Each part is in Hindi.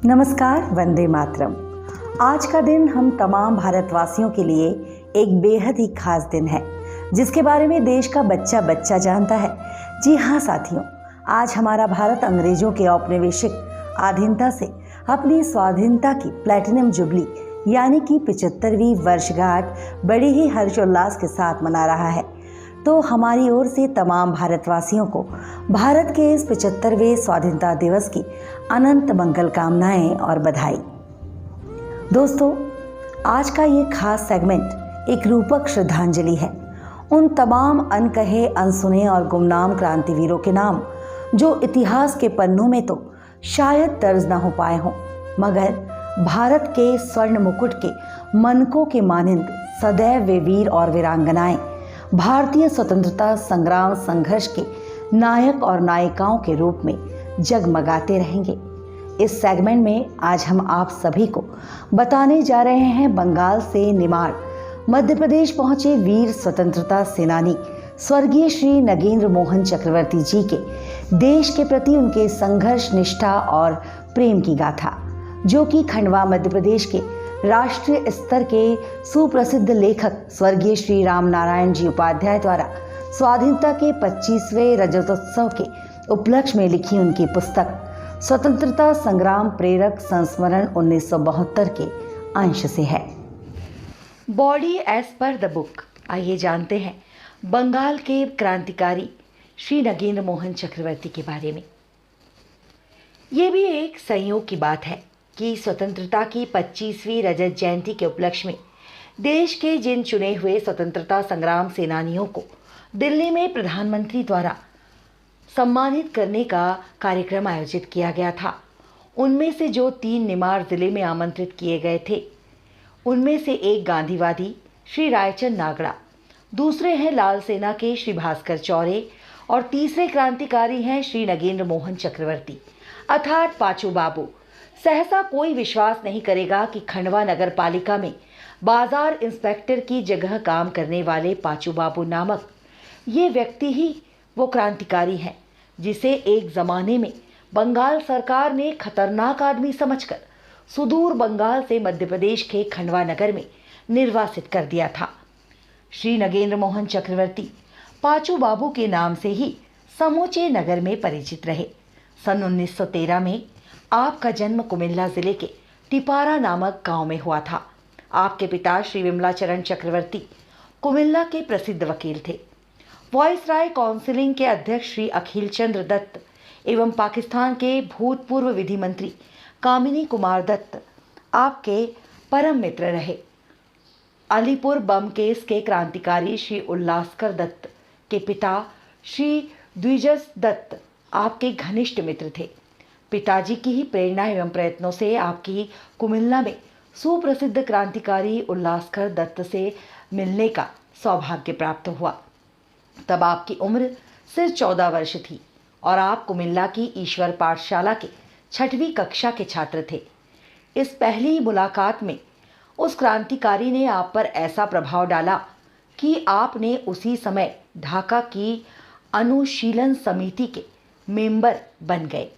नमस्कार, वंदे मातरम। आज का दिन हम तमाम भारतवासियों के लिए एक बेहद ही खास दिन है, जिसके बारे में देश का बच्चा बच्चा जानता है। जी हाँ साथियों, आज हमारा भारत अंग्रेजों के औपनिवेशिक अधीनता से अपनी स्वाधीनता की प्लैटिनम जुबली यानी कि 75वीं वर्षगांठ बड़े ही हर्षोल्लास के साथ मना रहा है। तो हमारी ओर से तमाम भारतवासियों को भारत के इस 75वें स्वाधीनता दिवस की अनंत मंगल कामनाएं और बधाई। दोस्तों, आज का ये खास सेगमेंट एक रूपक श्रद्धांजलि है उन तमाम अनकहे, अनसुने और गुमनाम क्रांतिवीरों के नाम जो इतिहास के पन्नों में तो शायद दर्ज ना हो पाए हों, मगर भारत के स्वर्ण मुकुट के मनकों के मानिंद सदैव वे वीर और वीरांगनाएं भारतीय स्वतंत्रता संग्राम संघर्ष के नायक और नायिकाओं के रूप में जगमगाते रहेंगे। इस सेगमेंट में आज हम आप सभी को बताने जा रहे हैं बंगाल से निमाड़ मध्य प्रदेश पहुंचे वीर स्वतंत्रता सेनानी स्वर्गीय श्री नगेंद्र मोहन चक्रवर्ती जी के देश के प्रति उनके संघर्ष, निष्ठा और प्रेम की गाथा, जो कि खंडवा मध्य प्रदेश के राष्ट्रीय स्तर के सुप्रसिद्ध लेखक स्वर्गीय श्री राम नारायण जी उपाध्याय द्वारा स्वाधीनता के 25वें रजतोत्सव के उपलक्ष्य में लिखी उनकी पुस्तक स्वतंत्रता संग्राम प्रेरक संस्मरण 1972 के अंश से है। Body as per the book. आइए जानते हैं बंगाल के क्रांतिकारी श्री नगेंद्र मोहन चक्रवर्ती के बारे में। ये भी एक संयोग की बात है कि स्वतंत्रता की 25वीं रजत जयंती के उपलक्ष्य में देश के जिन चुने हुए स्वतंत्रता संग्राम सेनानियों को दिल्ली में प्रधानमंत्री द्वारा सम्मानित करने का कार्यक्रम आयोजित किया गया था, उनमें से जो 3 निमाड़ जिले में आमंत्रित किए गए थे, उनमें से एक गांधीवादी श्री रायचंद नागड़ा, दूसरे हैं लाल सेना के श्री भास्कर चौरे और तीसरे क्रांतिकारी हैं श्री नगेंद्र मोहन चक्रवर्ती अर्थात पाचू बाबू। सहसा कोई विश्वास नहीं करेगा कि खंडवा नगर पालिका में बाजार इंस्पेक्टर की जगह काम करने वाले पाचू बाबू नामक ये व्यक्ति ही वो क्रांतिकारी हैं जिसे एक ज़माने में बंगाल सरकार ने खतरनाक आदमी समझकर सुदूर बंगाल से मध्य प्रदेश के खंडवा नगर में निर्वासित कर दिया था। श्री नगेंद्र मोहन चक्रवर्ती पाचू बाबू के नाम से ही समूचे नगर में परिचित रहे। सन 1913 में आपका जन्म कुमिल्ला जिले के टिपारा नामक गांव में हुआ था। आपके पिता श्री विमलाचरण चक्रवर्ती कुमिल्ला के प्रसिद्ध वकील थे। वॉइसराय काउंसिलिंग के अध्यक्ष श्री अखिल चंद्र दत्त एवं पाकिस्तान के भूतपूर्व विधि मंत्री कामिनी कुमार दत्त आपके परम मित्र रहे। अलीपुर बम केस के क्रांतिकारी श्री उल्लासकर दत्त के पिता श्री द्विजस दत्त आपके घनिष्ठ मित्र थे। पिताजी की ही प्रेरणा एवं प्रयत्नों से आपकी कुमिल्ला में सुप्रसिद्ध क्रांतिकारी उल्लासकर दत्त से मिलने का सौभाग्य प्राप्त हुआ। तब आपकी उम्र सिर्फ 14 वर्ष थी और आप कुमिल्ला की ईश्वर पाठशाला के 6वीं कक्षा के छात्र थे। इस पहली मुलाकात में उस क्रांतिकारी ने आप पर ऐसा प्रभाव डाला कि आपने उसी समय ढाका की अनुशीलन समिति के मेंबर बन गए।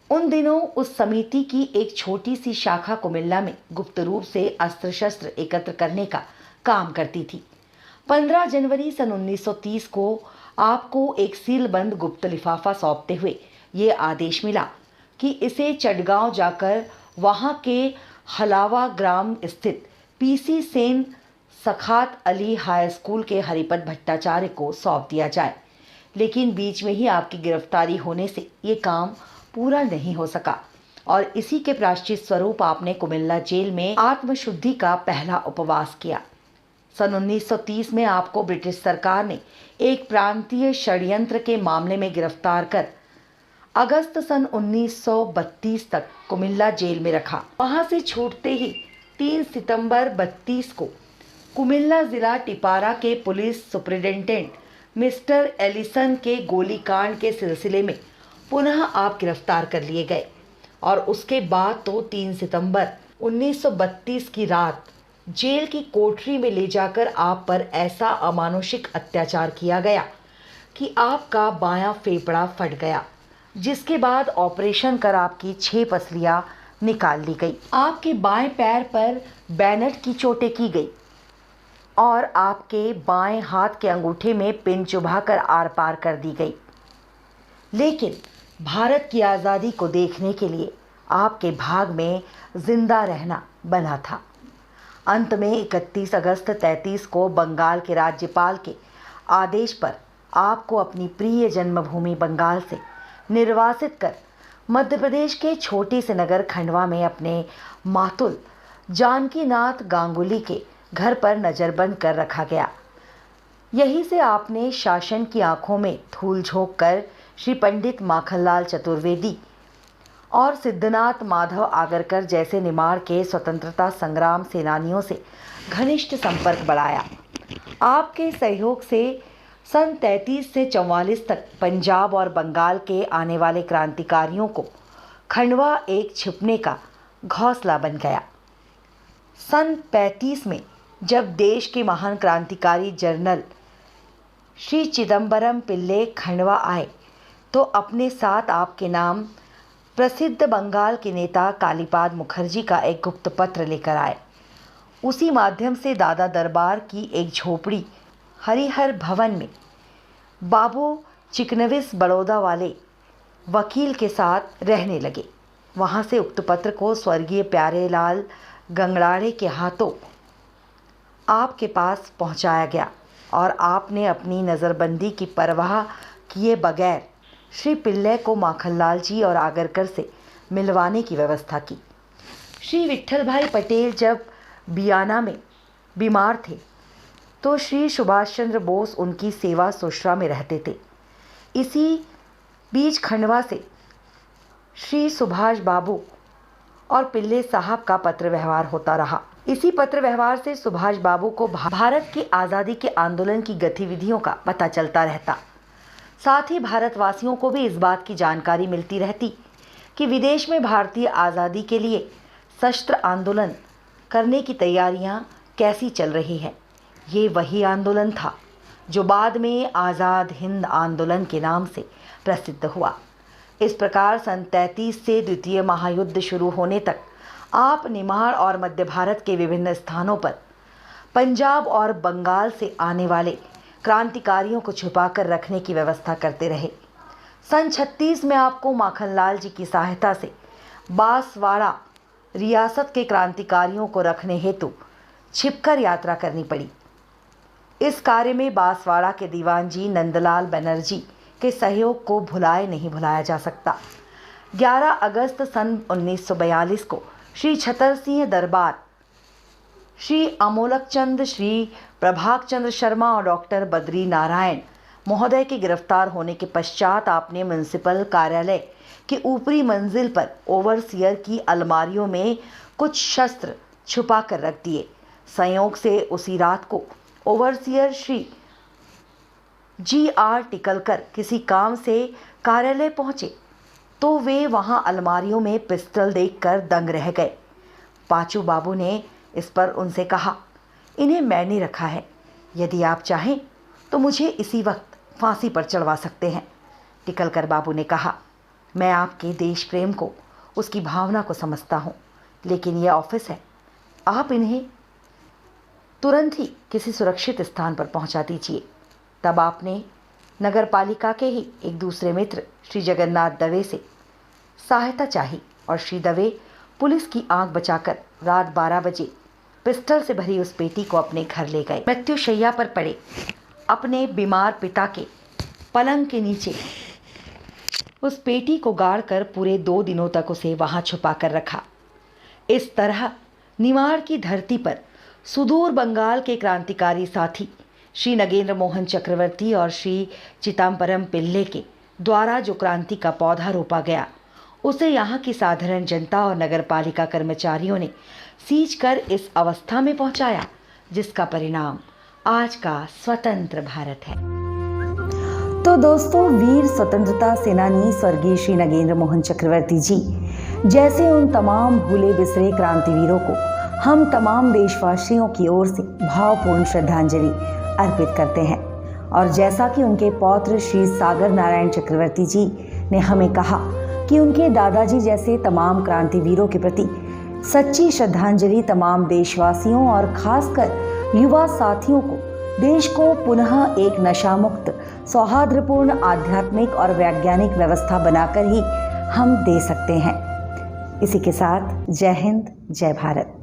उन दिनों उस समिति की एक छोटी सी शाखा कुमिल्ला में गुप्त रूप से अस्त्र शस्त्र एकत्र करने का काम करती थी। 15 जनवरी सन 1930 को आपको एक सीलबंद गुप्त लिफाफा सौंपते हुए ये आदेश मिला कि इसे चटगांव जाकर वहां के हलावा ग्राम स्थित पीसी सेन सखात अली हाई स्कूल के हरिपत भट्टाचार्य को सौंप दिया जाए। लेकिन बीच में ही आपकी गिरफ्तारी होने से ये काम पूरा नहीं हो सका और इसी के प्रायश्चित स्वरूप आपने कुमिल्ला जेल में आत्मशुद्धि का पहला उपवास किया। सन 1930 में आपको ब्रिटिश सरकार ने एक प्रांतीय षड्यंत्र के मामले में गिरफ्तार कर अगस्त सन 1932 तक कुमिल्ला जेल में रखा। वहां से छूटते ही 3 सितंबर 32 को कुमिल्ला जिला टिपारा के पुलिस सुपरिटेंडेंट मिस्टर एलिसन के गोलीकांड के सिलसिले में पुनः आप गिरफ्तार कर लिए गए और उसके बाद तो 3 सितंबर 1932 की रात जेल की कोठरी में ले जाकर आप पर ऐसा अमानुषिक अत्याचार किया गया कि आपका बायां फेफड़ा फट गया, जिसके बाद ऑपरेशन कर आपकी 6 पसलियां निकाल ली गई। आपके बाएं पैर पर बैनट की चोटें की गई और आपके बाएं हाथ के अंगूठे में पिन चुभाकर आर पार कर दी गई। लेकिन भारत की आज़ादी को देखने के लिए आपके भाग में जिंदा रहना बना था। अंत में 31 अगस्त 33 को बंगाल के राज्यपाल के आदेश पर आपको अपनी प्रिय जन्मभूमि बंगाल से निर्वासित कर मध्य प्रदेश के छोटे से नगर खंडवा में अपने मातुल जानकीनाथ गांगुली के घर पर नज़रबंद कर रखा गया। यहीं से आपने शासन की आंखों में धूल झोंक कर श्री पंडित माखनलाल चतुर्वेदी और सिद्धनाथ माधव आगरकर जैसे निमाड़ के स्वतंत्रता संग्राम सेनानियों से घनिष्ठ संपर्क बढ़ाया। आपके सहयोग से सन 33 से 44 तक पंजाब और बंगाल के आने वाले क्रांतिकारियों को खंडवा एक छिपने का घोंसला बन गया। सन 35 में जब देश के महान क्रांतिकारी जनरल श्री चिदम्बरम पिल्ले खंडवा आए तो अपने साथ आपके नाम प्रसिद्ध बंगाल के नेता कालीपाद मुखर्जी का एक गुप्त पत्र लेकर आए। उसी माध्यम से दादा दरबार की एक झोपड़ी हरिहर भवन में बाबू चिकनविस बड़ौदा वाले वकील के साथ रहने लगे। वहाँ से उक्त पत्र को स्वर्गीय प्यारेलाल गंगड़ाड़े के हाथों आपके पास पहुँचाया गया और आपने अपनी नज़रबंदी की परवाह किए बगैर श्री पिल्ले को माखनलाल जी और आगरकर से मिलवाने की व्यवस्था की। श्री विट्ठल भाई पटेल जब बियाना में बीमार थे तो श्री सुभाष चंद्र बोस उनकी सेवा सुश्रा में रहते थे। इसी बीच खंडवा से श्री सुभाष बाबू और पिल्ले साहब का पत्र व्यवहार होता रहा। इसी पत्र व्यवहार से सुभाष बाबू को भारत की आज़ादी के आंदोलन की गतिविधियों का पता चलता रहता। साथ ही भारतवासियों को भी इस बात की जानकारी मिलती रहती कि विदेश में भारतीय आज़ादी के लिए सशस्त्र आंदोलन करने की तैयारियां कैसी चल रही हैं। ये वही आंदोलन था जो बाद में आज़ाद हिंद आंदोलन के नाम से प्रसिद्ध हुआ। इस प्रकार सन 33 से द्वितीय महायुद्ध शुरू होने तक आप निमाड़ और मध्य भारत के विभिन्न स्थानों पर पंजाब और बंगाल से आने वाले क्रांतिकारियों को छुपाकर रखने की व्यवस्था करते रहे। सन 36 में आपको माखनलाल जी की सहायता से बांसवाड़ा रियासत के क्रांतिकारियों को रखने हेतु छिपकर यात्रा करनी पड़ी। इस कार्य में बांसवाड़ा के दीवान जी नंदलाल बनर्जी के सहयोग को भुलाए नहीं भुलाया जा सकता। 11 अगस्त सन 1942 को श्री छतर सिंह दरबार, श्री अमोलक चंद, श्री प्रभाक चंद्र शर्मा और डॉक्टर बद्री नारायण महोदय के गिरफ्तार होने के पश्चात आपने म्युनिसिपल कार्यालय की ऊपरी मंजिल पर ओवरसियर की अलमारियों में कुछ शस्त्र छुपा कर रख दिए। संयोग से उसी रात को ओवरसियर श्री GR टिकलकर किसी काम से कार्यालय पहुंचे तो वे वहां अलमारियों में पिस्टल देखकर दंग रह गए। पाचू बाबू ने इस पर उनसे कहा, इन्हें मैंने रखा है, यदि आप चाहें तो मुझे इसी वक्त फांसी पर चढ़वा सकते हैं। टिकलकर बाबू ने कहा, मैं आपके देश प्रेम को, उसकी भावना को समझता हूँ, लेकिन यह ऑफिस है, आप इन्हें तुरंत ही किसी सुरक्षित स्थान पर पहुँचा दीजिए। तब आपने नगर पालिका के ही एक दूसरे मित्र श्री जगन्नाथ दवे से सहायता चाही और श्री दवे पुलिस की आंख बचाकर रात 12 बजे पिस्टल से भरी उस पेटी को अपने घर ले गए। मृत्युशैया पर पड़े अपने बीमार पिता के पलंग के नीचे उस पेटी को गाड़कर पूरे 2 दिनों तक उसे वहां छुपा कर रखा। इस तरह निमाड़ की धरती पर सुदूर बंगाल के क्रांतिकारी साथी श्री नगेंद्र मोहन चक्रवर्ती और श्री चिदम्बरम पिल्ले के द्वारा जो क्रांति का पौधा रोपा गया, उसे यहाँ की साधारण जनता और नगरपालिका कर्मचारियों ने सींच कर इस अवस्था में पहुंचाया जिसका परिणाम आज का स्वतंत्र भारत है। तो दोस्तों, वीर स्वतंत्रता सेनानी स्वर्गीय श्री नगेंद्र मोहन चक्रवर्ती जी जैसे उन तमाम भूले बिसरे क्रांतिवीरों को हम तमाम देशवासियों की ओर से भावपूर्ण श्रद्धांजलि अर्पित करते हैं। और जैसा कि उनके पौत्र श्री सागर नारायण चक्रवर्ती जी ने हमें कहा कि उनके दादाजी जैसे तमाम क्रांतिवीरों के प्रति सच्ची श्रद्धांजलि तमाम देशवासियों और खासकर युवा साथियों को देश को पुनः एक नशामुक्त, सौहार्दपूर्ण, आध्यात्मिक और वैज्ञानिक व्यवस्था बनाकर ही हम दे सकते हैं। इसी के साथ जय हिंद, जय भारत।